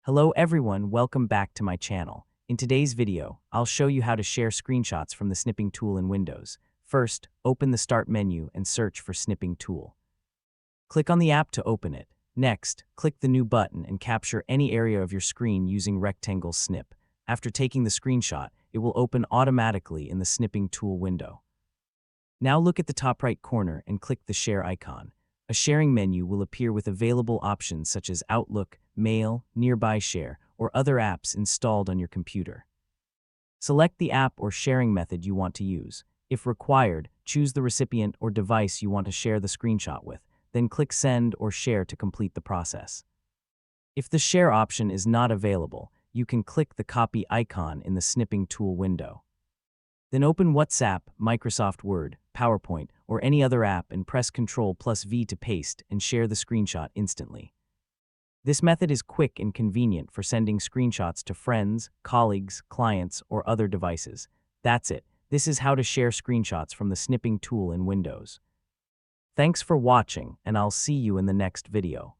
Hello everyone, welcome back to my channel. In today's video, I'll show you how to share screenshots from the Snipping tool in Windows. First, open the Start menu and search for Snipping Tool. Click on the app to open it. Next, click the New button and capture any area of your screen using Rectangle Snip. After taking the screenshot, it will open automatically in the Snipping Tool window. Now look at the top right corner and click the Share icon. A sharing menu will appear with available options such as Outlook, Mail, Nearby Share, or other apps installed on your computer. Select the app or sharing method you want to use. If required, choose the recipient or device you want to share the screenshot with, then click Send or Share to complete the process. If the Share option is not available, you can click the Copy icon in the Snipping Tool window. Then open WhatsApp, Microsoft Word, PowerPoint, or any other app and press Ctrl+V to paste and share the screenshot instantly. This method is quick and convenient for sending screenshots to friends, colleagues, clients, or other devices. That's it. This is how to share screenshots from the Snipping tool in Windows. Thanks for watching, and I'll see you in the next video.